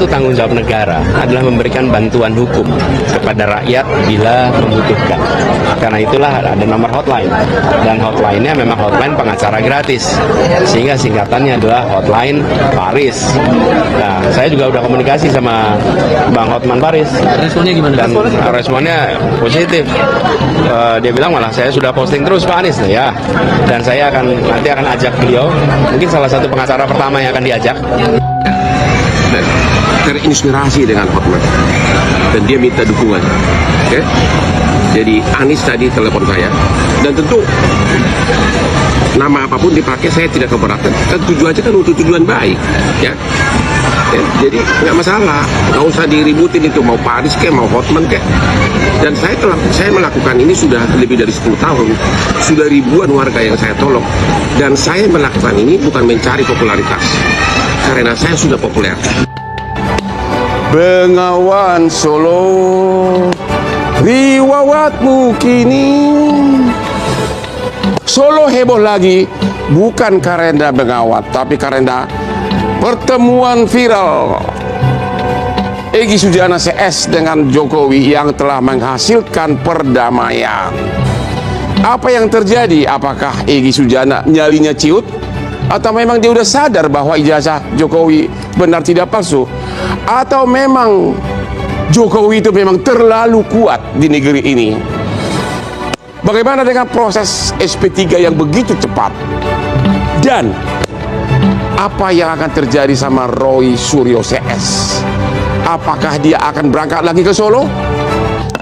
satu tanggung jawab negara adalah memberikan bantuan hukum kepada rakyat bila membutuhkan. Karena itulah ada nomor hotline, dan hotline-nya memang hotline pengacara gratis, sehingga singkatannya adalah hotline Paris. Nah, saya juga udah komunikasi sama Bang Hotman Paris. Responnya gimana? Dan responnya positif. Dia bilang malah saya sudah posting terus Pak Anies, ya. Dan saya nanti akan ajak beliau, mungkin salah satu pengacara pertama yang akan diajak. Terinspirasi dengan Hotman dan dia minta dukungan. Okay? Jadi Anies tadi telepon saya, dan tentu nama apapun dipakai saya tidak keberatan. Kan tujuannya kan untuk tujuan baik, ya. Jadi nggak masalah, nggak usah diributin itu, mau Paris kayak mau Hotman kayak. Dan saya melakukan ini sudah lebih dari 10 tahun, sudah ribuan warga yang saya tolong, dan saya melakukan ini bukan mencari popularitas, karena saya sudah populer. Bengawan Solo, riwawatmu kini. Solo heboh lagi, bukan karena Bengawat, tapi karena pertemuan viral Egy Sujana CS dengan Jokowi yang telah menghasilkan perdamaian. Apa yang terjadi? Apakah Egy Sujana nyalinya ciut? Atau memang dia udah sadar bahwa ijazah Jokowi benar tidak palsu? Atau memang Jokowi itu memang terlalu kuat di negeri ini? Bagaimana dengan proses SP3 yang begitu cepat? Dan apa yang akan terjadi sama Roy Suryo CS? Apakah dia akan berangkat lagi ke Solo?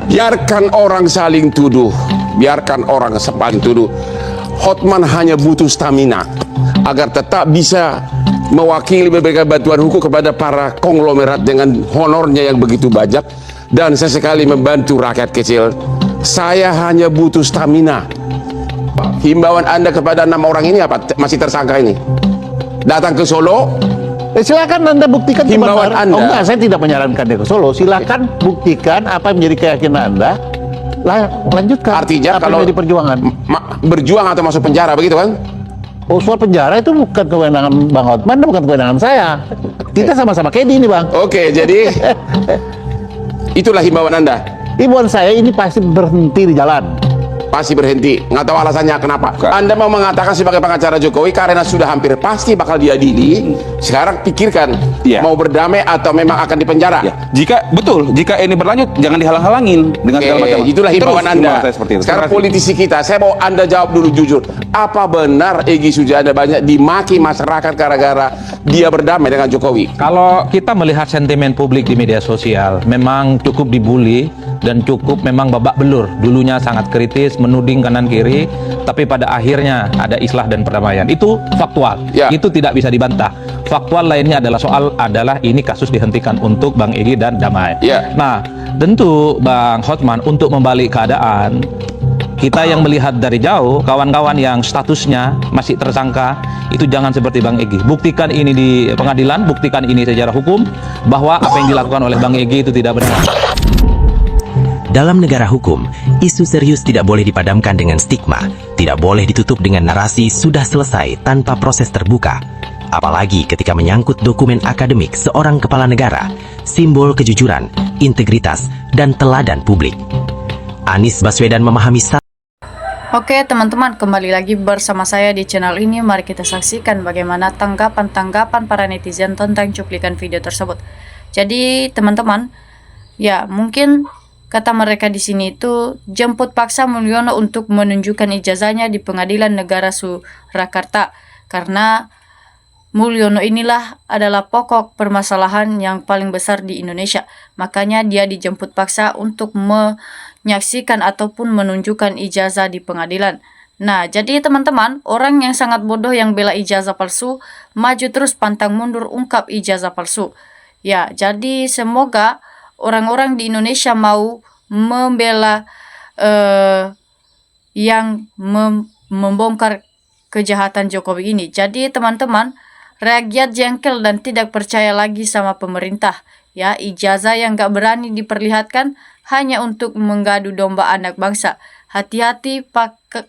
Biarkan orang saling tuduh, biarkan orang saling tuduh. Hotman hanya butuh stamina agar tetap bisa mewakili, memberikan bantuan hukum kepada para konglomerat dengan honornya yang begitu banyak, dan sesekali membantu rakyat kecil. Saya hanya butuh stamina. Himbauan Anda kepada 6 orang ini apa? Masih tersangka ini datang ke Solo, silakan Anda buktikan himbauan kebenaran. Anda. Oh enggak, saya tidak menyarankan dia ke Solo. Silakan buktikan apa yang menjadi keyakinan Anda. Lanjutkan. Artinya apa kalau yang menjadi perjuangan berjuang atau masuk penjara, begitu kan? Oh, soal penjara itu bukan kewenangan Bang Hotman, bukan kewenangan saya. Kita sama-sama kayak ini, Bang. Oke, jadi itulah himbauan Anda. Himbauan saya ini pasti berhenti di jalan. Pasti berhenti, nggak tahu alasannya kenapa. Anda mau mengatakan sebagai pengacara Jokowi karena sudah hampir pasti bakal diadili. Sekarang pikirkan, mau berdamai atau memang akan dipenjara. Jika ini berlanjut, jangan dihalang-halangin dengan segala macam. Itulah himbauan Anda. Sekarang politisi kita, saya mau Anda jawab dulu jujur. Apa benar Egy Sujana banyak dimaki masyarakat gara-gara dia berdamai dengan Jokowi? Kalau kita melihat sentimen publik di media sosial, memang cukup dibully dan cukup memang babak belur. Dulunya sangat kritis, menuding kanan kiri, tapi pada akhirnya ada islah dan perdamaian. Itu faktual. Itu tidak bisa dibantah. Faktual lainnya adalah ini kasus dihentikan untuk Bang Egy dan damai. Nah, tentu Bang Hotman untuk membalik keadaan, kita yang melihat dari jauh, kawan-kawan yang statusnya masih tersangka, itu jangan seperti Bang Egy. Buktikan ini di pengadilan, buktikan ini secara hukum, bahwa apa yang dilakukan oleh Bang Egy itu tidak benar. Dalam negara hukum, isu serius tidak boleh dipadamkan dengan stigma, tidak boleh ditutup dengan narasi sudah selesai tanpa proses terbuka. Apalagi ketika menyangkut dokumen akademik seorang kepala negara, simbol kejujuran, integritas, dan teladan publik. Anies Baswedan memahami. Oke teman-teman, kembali lagi bersama saya di channel ini. Mari kita saksikan bagaimana tanggapan para netizen tentang cuplikan video tersebut. Jadi teman-teman, ya mungkin kata mereka di sini itu jemput paksa Mulyono untuk menunjukkan ijazahnya di Pengadilan Negara Surakarta, karena Mulyono inilah adalah pokok permasalahan yang paling besar di Indonesia. Makanya dia dijemput paksa untuk menyaksikan ataupun menunjukkan ijazah di pengadilan. Nah, jadi teman-teman, orang yang sangat bodoh yang bela ijazah palsu, maju terus pantang mundur ungkap ijazah palsu. Ya, jadi semoga orang-orang di Indonesia mau membela yang membongkar kejahatan Jokowi ini. Jadi teman-teman, rakyat jengkel dan tidak percaya lagi sama pemerintah. Ya, ijazah yang gak berani diperlihatkan hanya untuk menggadu domba anak bangsa. Hati-hati pakai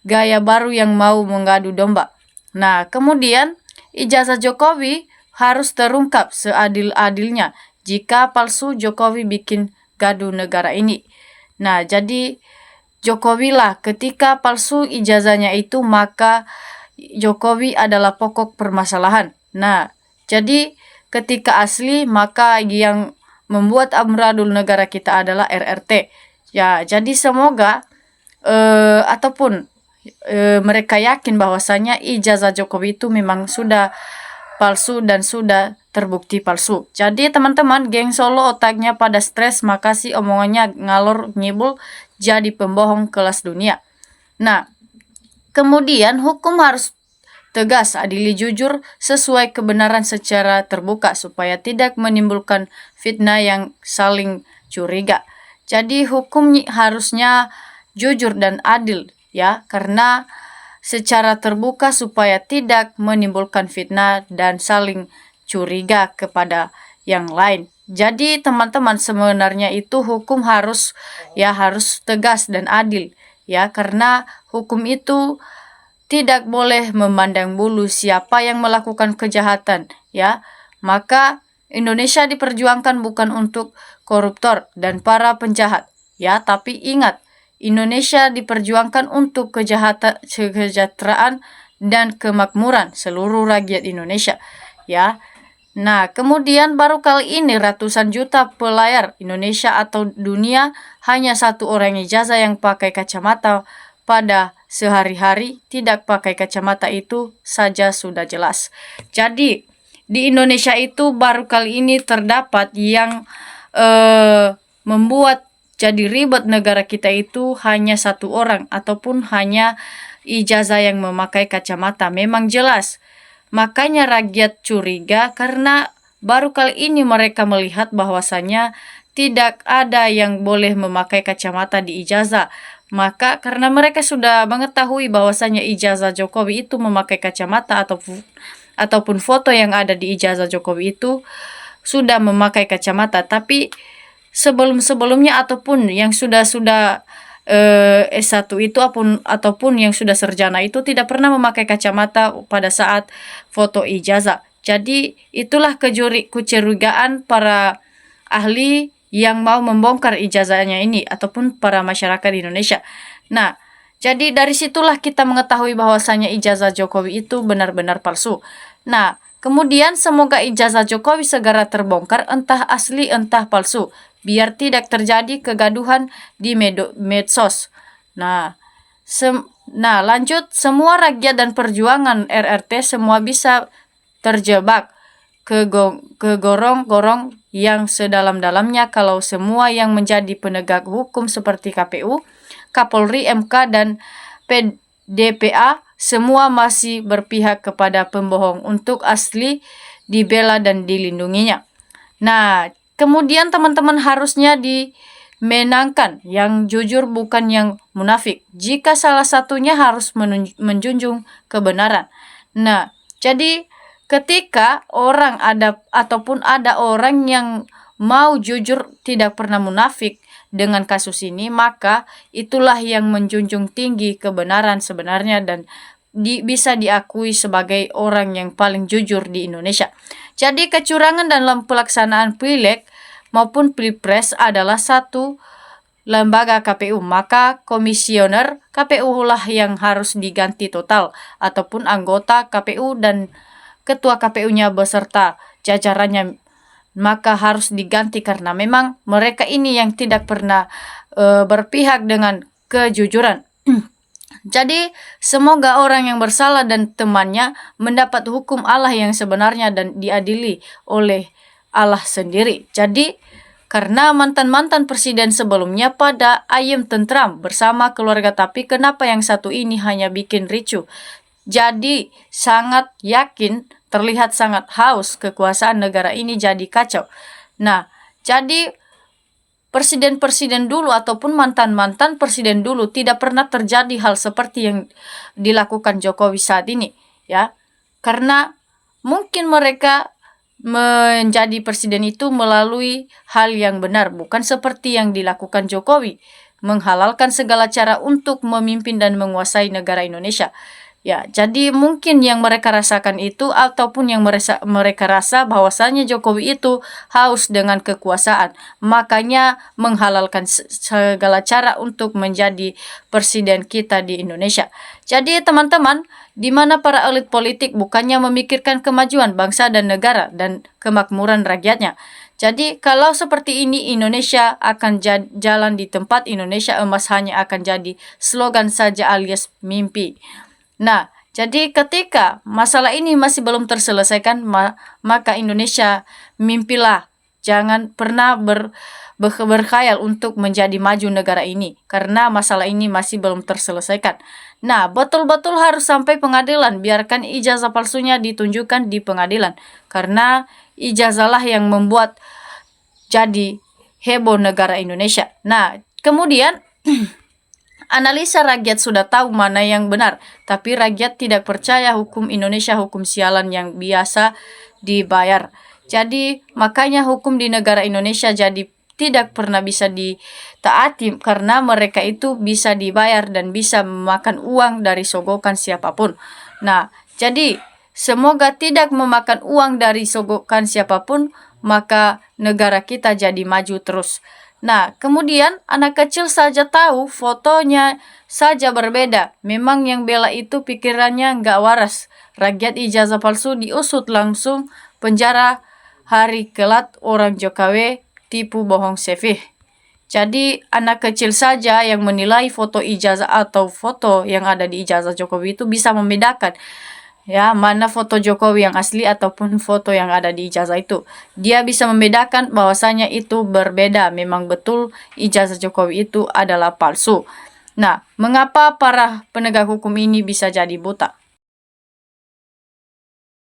gaya baru yang mau menggadu domba. Nah, kemudian ijazah Jokowi harus terungkap seadil-adilnya. Jika palsu, Jokowi bikin gaduh negara ini. Nah, jadi Jokowi lah ketika palsu ijazahnya itu, maka Jokowi adalah pokok permasalahan. Nah, jadi ketika asli, maka yang membuat amburadul negara kita adalah RRT. Ya, jadi semoga ataupun mereka yakin bahwasanya ijazah Jokowi itu memang sudah palsu dan sudah terbukti palsu. Jadi teman-teman, geng Solo otaknya pada stres, makasih omongannya ngalor ngibul, jadi pembohong kelas dunia. Nah, kemudian hukum harus tegas, adil, jujur, sesuai kebenaran secara terbuka supaya tidak menimbulkan fitnah yang saling curiga. Jadi hukum harusnya jujur dan adil ya, karena secara terbuka supaya tidak menimbulkan fitnah dan saling curiga kepada yang lain. Jadi teman-teman, sebenarnya itu hukum harus tegas dan adil ya, karena hukum itu tidak boleh memandang bulu siapa yang melakukan kejahatan ya. Maka Indonesia diperjuangkan bukan untuk koruptor dan para penjahat ya, tapi ingat, Indonesia diperjuangkan untuk kesejahteraan dan kemakmuran seluruh rakyat Indonesia ya. Nah, kemudian baru kali ini ratusan juta pelayar Indonesia atau dunia hanya satu orang ijazah yang pakai kacamata pada sehari-hari, tidak pakai kacamata itu saja sudah jelas. Jadi di Indonesia itu baru kali ini terdapat yang membuat jadi ribet negara kita itu hanya satu orang ataupun hanya ijazah yang memakai kacamata. Memang jelas. Makanya rakyat curiga karena baru kali ini mereka melihat bahwasanya tidak ada yang boleh memakai kacamata di ijazah. Maka karena mereka sudah mengetahui bahwasanya ijazah Jokowi itu memakai kacamata ataupun foto yang ada di ijazah Jokowi itu sudah memakai kacamata, tapi sebelum-sebelumnya ataupun yang sudah S1 itu ataupun yang sudah sarjana itu tidak pernah memakai kacamata pada saat foto ijazah. Jadi itulah kecurigaan para ahli yang mau membongkar ijazahnya ini ataupun para masyarakat Indonesia. Nah, jadi dari situlah kita mengetahui bahwasanya ijazah Jokowi itu benar-benar palsu. Nah, kemudian semoga ijazah Jokowi segera terbongkar, entah asli entah palsu, biar tidak terjadi kegaduhan di medsos. Nah, lanjut, semua rakyat dan perjuangan RRT semua bisa terjebak ke gorong-gorong yang sedalam-dalamnya kalau semua yang menjadi penegak hukum seperti KPU, Kapolri, MK, dan PDPA semua masih berpihak kepada pembohong untuk asli dibela dan dilindunginya. Nah, kemudian teman-teman harusnya dimenangkan yang jujur bukan yang munafik. Jika salah satunya harus menjunjung kebenaran. Nah, jadi ketika ada orang yang mau jujur tidak pernah munafik dengan kasus ini, maka itulah yang menjunjung tinggi kebenaran sebenarnya dan bisa diakui sebagai orang yang paling jujur di Indonesia. Jadi kecurangan dalam pelaksanaan pileg maupun pilpres adalah satu lembaga KPU, maka komisioner KPU lah yang harus diganti total ataupun anggota KPU dan ketua KPU-nya beserta jajarannya maka harus diganti karena memang mereka ini yang tidak pernah berpihak dengan kejujuran. Jadi semoga orang yang bersalah dan temannya mendapat hukum Allah yang sebenarnya dan diadili oleh Allah sendiri. Jadi karena mantan-mantan presiden sebelumnya pada ayem tentram bersama keluarga, tapi kenapa yang satu ini hanya bikin ricuh? Jadi sangat yakin, terlihat sangat haus kekuasaan negara ini jadi kacau. Nah, jadi presiden-presiden dulu ataupun mantan-mantan presiden dulu tidak pernah terjadi hal seperti yang dilakukan Jokowi saat ini, ya. Karena mungkin mereka menjadi presiden itu melalui hal yang benar, bukan seperti yang dilakukan Jokowi, menghalalkan segala cara untuk memimpin dan menguasai negara Indonesia. Ya, jadi mungkin yang mereka rasakan itu ataupun yang mereka rasa bahwasanya Jokowi itu haus dengan kekuasaan, makanya menghalalkan segala cara untuk menjadi presiden kita di Indonesia. Jadi teman-teman, di mana para elit politik bukannya memikirkan kemajuan bangsa dan negara dan kemakmuran rakyatnya. Jadi kalau seperti ini Indonesia akan jalan di tempat, Indonesia emas hanya akan jadi slogan saja alias mimpi. Nah, jadi ketika masalah ini masih belum terselesaikan, maka Indonesia mimpilah. Jangan pernah berkhayal untuk menjadi maju negara ini, karena masalah ini masih belum terselesaikan. Nah, betul-betul harus sampai pengadilan, biarkan ijazah palsunya ditunjukkan di pengadilan. Karena ijazahlah yang membuat jadi heboh negara Indonesia. Nah, kemudian analisa rakyat sudah tahu mana yang benar, tapi rakyat tidak percaya hukum Indonesia, hukum sialan yang biasa dibayar. Jadi makanya hukum di negara Indonesia jadi tidak pernah bisa ditaati karena mereka itu bisa dibayar dan bisa memakan uang dari sogokan siapapun. Nah, jadi semoga tidak memakan uang dari sogokan siapapun, maka negara kita jadi maju terus. Nah, kemudian anak kecil saja tahu, fotonya saja berbeda. Memang yang bela itu pikirannya nggak waras. Rakyat ijazah palsu diusut langsung penjara hari kelat orang Jokowi tipu bohong CV. Jadi anak kecil saja yang menilai foto ijazah atau foto yang ada di ijazah Jokowi itu bisa membedakan ya mana foto Jokowi yang asli ataupun foto yang ada di ijazah itu. Dia bisa membedakan bahwasanya itu berbeda, memang betul ijazah Jokowi itu adalah palsu. Nah, mengapa para penegak hukum ini bisa jadi buta?